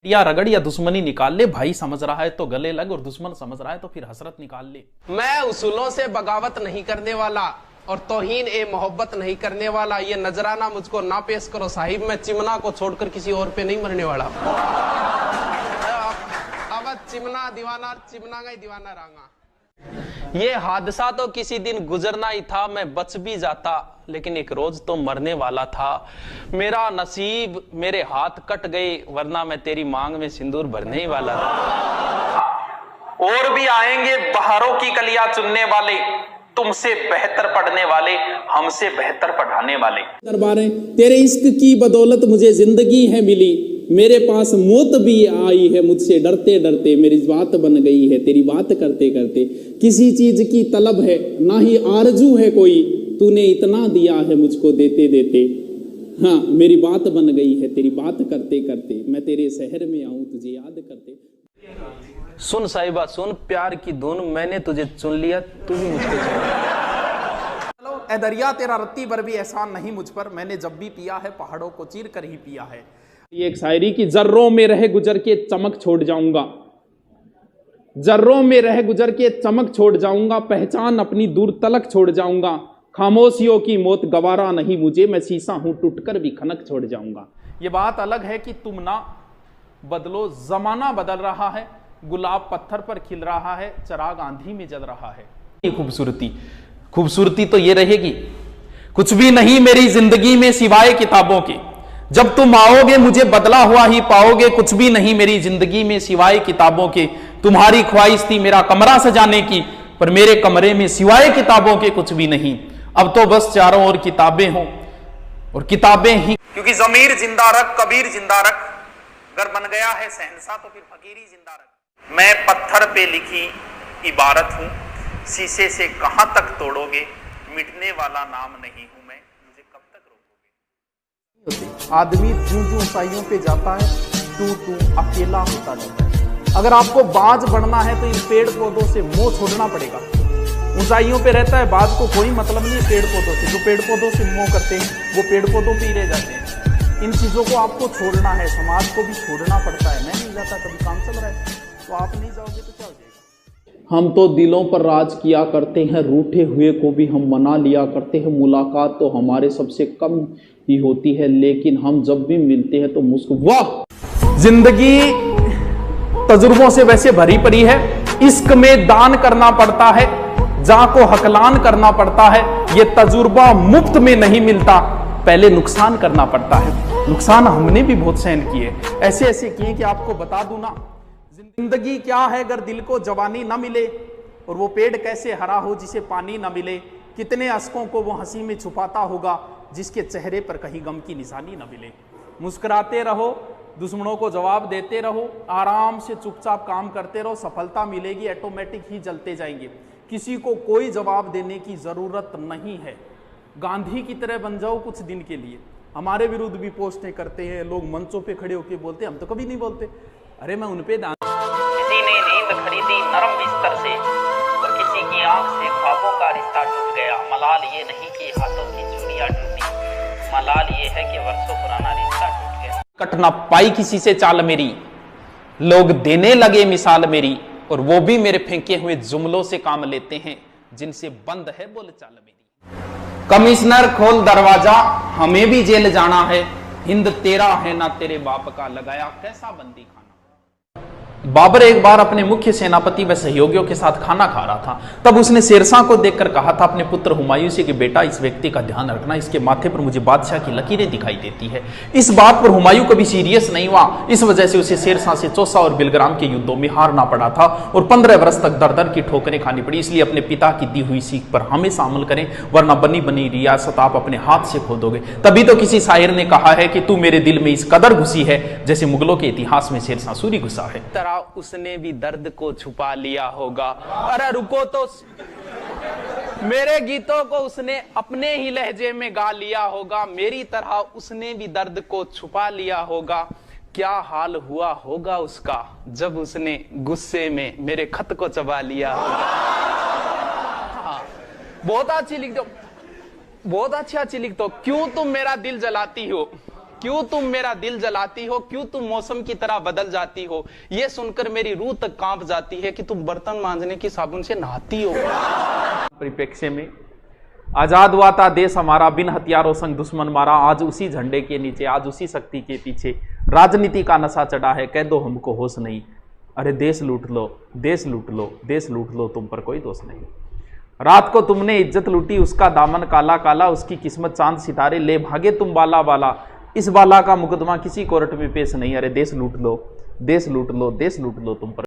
या रगड़ या दुश्मनी निकाल ले। भाई समझ रहा है तो गले लग, और दुश्मन समझ रहा है तो फिर हसरत निकाल ले। मैं उसूलों से बगावत नहीं करने वाला और तौहीन ए मोहब्बत नहीं करने वाला। ये नजराना मुझको ना पेश करो साहिब, मैं चिमना को छोड़कर किसी और पे नहीं मरने वाला। अब चिमना दीवाना, चिमना का ही दीवाना रहा। ये हादसा तो किसी दिन गुजरना ही था, मैं बच भी जाता, लेकिन एक रोज तो मरने वाला था। मेरा नसीब, मेरे हाथ कट गए, वरना मैं तेरी मांग में सिंदूर भरने ही वाला था। और भी आएंगे बहारों की कलियां चुनने वाले, तुमसे बेहतर पढ़ने वाले, हमसे बेहतर पढ़ाने वाले। दरबार तेरे इश्क की बदौलत मुझे जिंदगी है मिली, मेरे पास मौत भी आई है मुझसे डरते डरते, मेरी बात बन गई है तेरी बात करते करते। किसी चीज की तलब है ना ही आरजू है कोई, तूने इतना दिया है मुझको देते देते। हाँ मेरी बात बन गई है तेरी बात करते करते, मैं तेरे शहर में आऊं तुझे याद करते। सुन साहिबा सुन, प्यार की धुन, मैंने तुझे चुन लिया, तू भी मुझको चुन लिया। चलो ए दरिया तेरा रत्ती भर भी एहसान नहीं मुझ पर, मैंने जब भी पिया है पहाड़ों को चीर कर ही पिया है। ये एक शायरी की जर्रों में रह गुजर के चमक छोड़ जाऊंगा, जर्रों में रह गुजर के चमक छोड़ जाऊंगा, पहचान अपनी दूर तलक छोड़ जाऊंगा। खामोशियों की मौत गवारा नहीं मुझे, मैं शीशा हूं टूटकर भी खनक छोड़ जाऊंगा। ये बात अलग है कि तुम ना बदलो, जमाना बदल रहा है, गुलाब पत्थर पर खिल रहा है, चिराग आंधी में जल रहा है। ये खूबसूरती तो ये रहेगी, कुछ भी नहीं मेरी जिंदगी में सिवाय किताबों के। जब तुम आओगे मुझे बदला हुआ ही पाओगे, कुछ भी नहीं मेरी जिंदगी में सिवाय किताबों के। तुम्हारी ख्वाहिश थी मेरा कमरा सजाने की, पर मेरे कमरे में सिवाय किताबों के कुछ भी नहीं। अब तो बस चारों ओर किताबें हों और किताबें ही, क्योंकि जमीर जिंदा रख, कबीर जिंदा रख, अगर बन गया है शहंशाह तो फिर फकीरी जिंदा रख। मैं पत्थर पे लिखी इबारत हूं, शीशे से कहां तक तोड़ोगे, मिटने वाला नाम नहीं हूं मैं, मुझे कब तक रोकोगे। आदमी जूं जूं ऊंचाइयों पे जाता है तू तू अकेला होता जाता है। अगर आपको बाज बढ़ना है तो इन पेड़ पौधों से मोह छोड़ना पड़ेगा। ऊंचाइयों पे रहता है, बाज को कोई मतलब नहीं पेड़ पौधों से। जो पेड़ पौधों से मोह करते हैं वो पेड़ पौधों पे ही रह जाते हैं। इन चीजों को आपको छोड़ना है, समाज को भी छोड़ना पड़ता है। मैं नहीं जाता, कभी काम चल रहा है तो आप नहीं जाओगे तो क्या हो जाएगा। हम तो दिलों पर राज किया करते हैं, रूठे हुए को भी हम मना लिया करते हैं। मुलाकात तो हमारे सबसे कम ही होती है, लेकिन हम जब भी मिलते हैं तो वाह। जिंदगी तजुर्बों से वैसे भरी पड़ी है, इश्क में दान करना पड़ता है, जा को हकलान करना पड़ता है। ये तजुर्बा मुफ्त में नहीं मिलता, पहले नुकसान करना पड़ता है। नुकसान हमने भी बहुत सहन किए, ऐसे ऐसे किए कि आपको बता दूं ना। जिंदगी क्या है अगर दिल को जवानी ना मिले, और वो पेड़ कैसे हरा हो जिसे पानी ना मिले। कितने अश्कों को वो हंसी में छुपाता होगा जिसके चेहरे पर कहीं गम की निशानी ना मिले। मुस्कुराते रहो, दुश्मनों को जवाब देते रहो, आराम से चुपचाप काम करते रहो, सफलता मिलेगी, ऑटोमेटिक ही जलते जाएंगे। किसी को कोई जवाब देने की जरूरत नहीं है। गांधी की तरह बन जाओ कुछ दिन के लिए। हमारे विरुद्ध भी पोस्टें करते हैं लोग, मंचों पे खड़े होकर बोलते हैं, हम तो कभी नहीं बोलते। अरे मैं उन पे किसी ने नींद खरीदी नरम बिस्तर से, और किसी की आंख से ख्वाबों का रिश्ता टूट गया। मलाल ये नहीं कि हाथों की चूड़ियां टूटी, मलाल ये है कि वर्षों पुराना रिश्ता टूट गया। कट ना पाई किसी से चाल मेरी, लोग देने लगे मिसाल मेरी, और वो भी मेरे फेंके हुए जुमलों से काम लेते हैं जिनसे बंद है बोलचाल मेरी। कमिश्नर खोल दरवाजा, हमें भी जेल जाना है, हिंद तेरा है ना तेरे बाप का, लगाया कैसा बंदी खाना। बाबर एक बार अपने मुख्य सेनापति व सहयोगियों के साथ खाना खा रहा था। तब उसने शेरशाह को देखकर कहा था अपने पुत्र हुमायूं से कि बेटा इस व्यक्ति का ध्यान रखना, इसके माथे पर मुझे बादशाह की लकीरें दिखाई देती है। इस बात पर हुमायूं कभी सीरियस नहीं हुआ। इस वजह से उसे शेरशाह से चौसा और बिलग्राम के युद्धों में हारना पड़ा था और 15 वर्ष तक दर दर की ठोकरें खानी पड़ी। इसलिए अपने पिता की दी हुई सीख पर हमें अमल करें, वरना बनी बनी रियासत आप अपने हाथ से खो दोगे। तभी तो किसी शायर ने कहा है कि तू मेरे दिल में इस कदर घुसी है जैसे मुगलों के इतिहास में शेरशाह सूरी घुसा है। उसने भी दर्द को छुपा लिया होगा। अरे रुको तो, मेरे गीतों को उसने अपने ही लहजे में गा लिया होगा, मेरी तरह उसने भी दर्द को छुपा लिया होगा। क्या हाल हुआ होगा उसका जब उसने गुस्से में मेरे खत को चबा लिया होगा। बहुत अच्छी लिख दो, बहुत अच्छी लिख दो। क्यों तुम मेरा दिल जलाती हो, क्यों तुम मेरा दिल जलाती हो, क्यों तुम मौसम की तरह बदल जाती हो, ये सुनकर मेरी रूह तक कांप जाती है कि तुम बर्तन मांजने की साबुन से नहाती हो। परिप्रेक्ष्य में आजाद हुआ था देश हमारा, बिन हथियारों संग दुश्मन मारा, आज उसी झंडे के नीचे, आज उसी शक्ति के पीछे राजनीति का नशा चढ़ा है, कह दो हमको होश नहीं। अरे देश लूट लो, देश लूट लो, देश लूट लो, तुम पर कोई दोष नहीं। रात को तुमने इज्जत लूटी, उसका दामन काला काला, उसकी किस्मत चांद सितारे, ले भागे तुम बाला बाला, इस बाला का मुकदमा किसी कोर्ट में पेश नहीं। अरे देश लूट लो, देश लूट लो, देश लूट लो, तुम पर